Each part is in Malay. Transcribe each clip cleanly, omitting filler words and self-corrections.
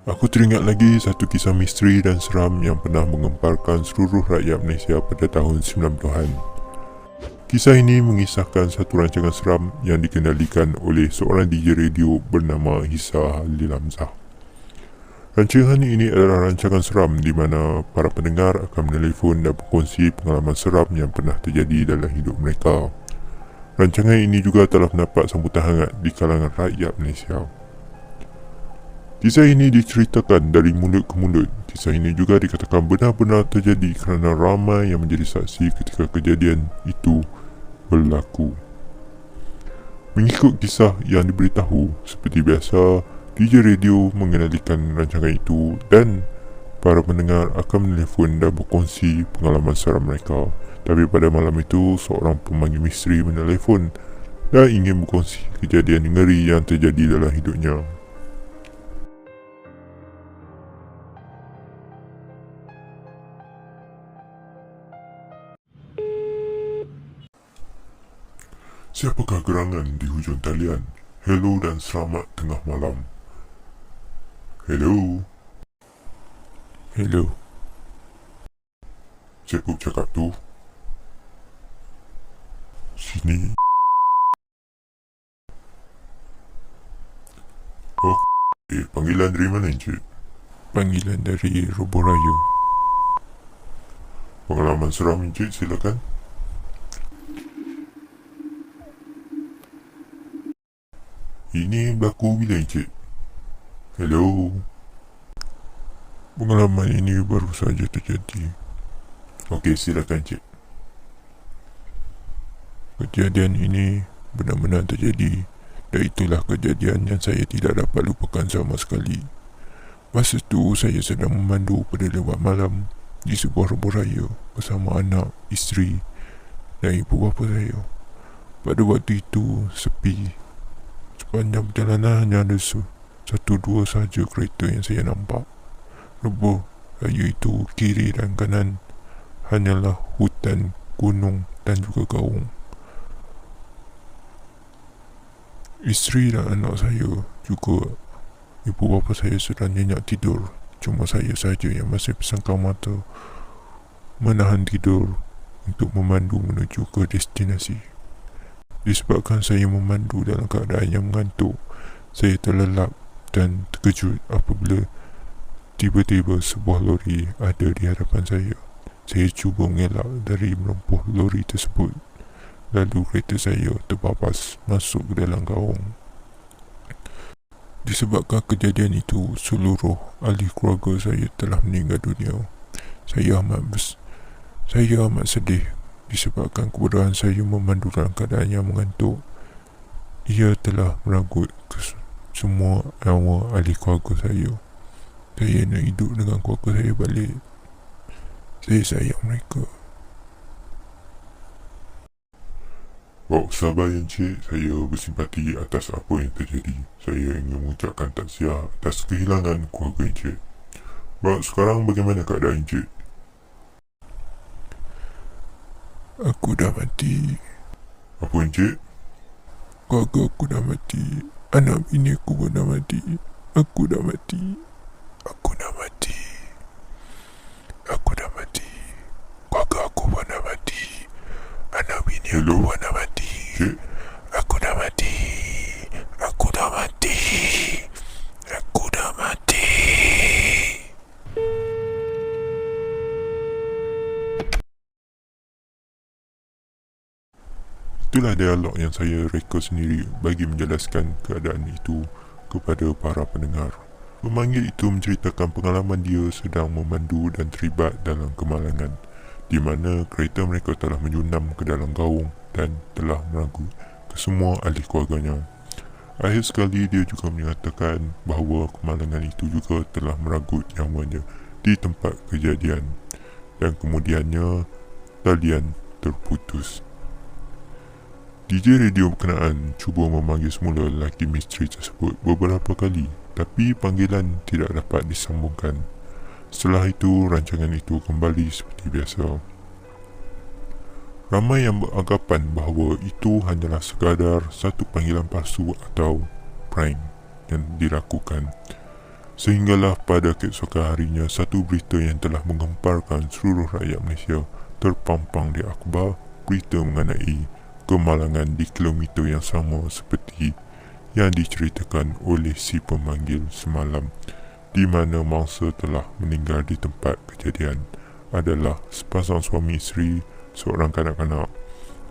Aku teringat lagi satu kisah misteri dan seram yang pernah mengemparkan seluruh rakyat Malaysia pada tahun 90-an. Kisah ini mengisahkan satu rancangan seram yang dikendalikan oleh seorang DJ radio bernama Hisa Halil Hamzah. Rancangan ini adalah rancangan seram di mana para pendengar akan menelefon dan berkongsi pengalaman seram yang pernah terjadi dalam hidup mereka. Rancangan ini juga telah mendapat sambutan hangat di kalangan rakyat Malaysia. Kisah ini diceritakan dari mulut ke mulut. Kisah ini juga dikatakan benar-benar terjadi kerana ramai yang menjadi saksi ketika kejadian itu berlaku. Mengikut kisah yang diberitahu, seperti biasa, DJ radio mengendalikan rancangan itu dan para pendengar akan menelefon dan berkongsi pengalaman seram mereka. Tapi pada malam itu, seorang pemanggil misteri menelefon dan ingin berkongsi kejadian ngeri yang terjadi dalam hidupnya. Siapakah gerangan di hujung talian? Hello dan selamat tengah malam. Hello. Hello. Siapa cakap tu? Sini. Oh, panggilan dari mana, Encik? Panggilan dari Roboh Raya. Pengalaman seram, Encik, silakan. Ini berlaku bila, Encik? Hello. Pengalaman ini baru saja terjadi. Okey, silakan, Encik. Kejadian ini benar-benar terjadi dan itulah kejadian yang saya tidak dapat lupakan sama sekali. Masa itu saya sedang memandu pada lewat malam di sebuah roboh raya bersama anak, isteri dan ibu bapa saya. Pada waktu itu sepi. Sepanjang perjalanan hanya ada satu dua sahaja kereta yang saya nampak. Roboh raya itu kiri dan kanan hanyalah hutan, gunung dan juga gaung. Isteri dan anak saya juga ibu bapa saya sudah nyenyak tidur. Cuma saya saja yang masih bersangkau mata menahan tidur untuk memandu menuju ke destinasi. Disebabkan saya memandu dalam keadaan yang mengantuk, saya terlelap dan terkejut apabila tiba-tiba sebuah lori ada di hadapan saya. Saya cuba mengelak dari menempuh lori tersebut. Lalu kereta saya terbabas masuk ke dalam gaung. Disebabkan kejadian itu, seluruh ahli keluarga saya telah meninggal dunia. Saya amat sedih disebabkan kebodohan saya memandu dalam keadaan yang mengantuk. Ia telah meragut semua nyawa ahli keluarga saya. Saya nak hidup dengan keluarga saya balik. Saya sayang mereka. Oh, sabar, Encik. Saya bersimpati atas apa yang terjadi. Saya ingin mengucapkan taksiah atas kehilangan keluarga Encik. Baik, sekarang bagaimana keadaan Encik? Aku dah mati. Apa, Encik? Keluarga aku dah mati. Anak bini aku pun dah mati. Aku dah mati. Aku dah mati. Aku dah mati. Keluarga aku pun dah mati. Anak bini aku pun dah mati. Encik? Aku dah mati. Aku dah mati. Aku dah mati. Itulah dialog yang saya reka sendiri bagi menjelaskan keadaan itu kepada para pendengar. Pemanggil itu menceritakan pengalaman dia sedang memandu dan terlibat dalam kemalangan, di mana kereta mereka telah menyunam ke dalam gaung dan telah meragut kesemua ahli keluarganya. Akhir sekali dia juga menyatakan bahawa kemalangan itu juga telah meragut nyawanya di tempat kejadian dan kemudiannya talian terputus. DJ radio berkenaan cuba memanggil semula lelaki misteri tersebut beberapa kali, tapi panggilan tidak dapat disambungkan. Setelah itu, rancangan itu kembali seperti biasa. Ramai yang beranggapan bahawa itu hanyalah sekadar satu panggilan palsu atau prank yang dilakukan. Sehinggalah pada keesokan harinya, satu berita yang telah menggemparkan seluruh rakyat Malaysia terpampang di akhbar, berita mengenai kemalangan di kilometer yang sama seperti yang diceritakan oleh si pemanggil semalam, di mana mangsa telah meninggal di tempat kejadian adalah sepasang suami isteri, seorang kanak-kanak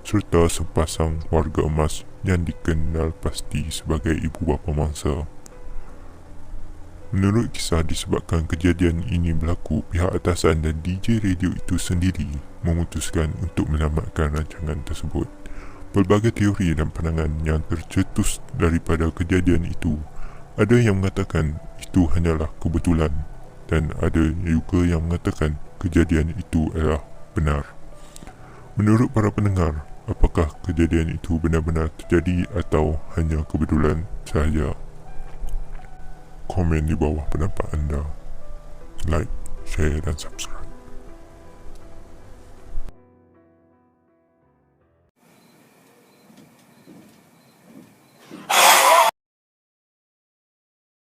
serta sepasang warga emas yang dikenal pasti sebagai ibu bapa mangsa. Menurut kisah, disebabkan kejadian ini berlaku, pihak atasan dan DJ radio itu sendiri memutuskan untuk menyelamatkan rancangan tersebut. Pelbagai teori dan pandangan yang tercetus daripada kejadian itu. Ada yang mengatakan itu hanyalah kebetulan dan ada juga yang mengatakan kejadian itu adalah benar. Menurut para pendengar, apakah kejadian itu benar-benar terjadi atau hanya kebetulan sahaja? Komen di bawah pendapat anda. Like, share dan subscribe.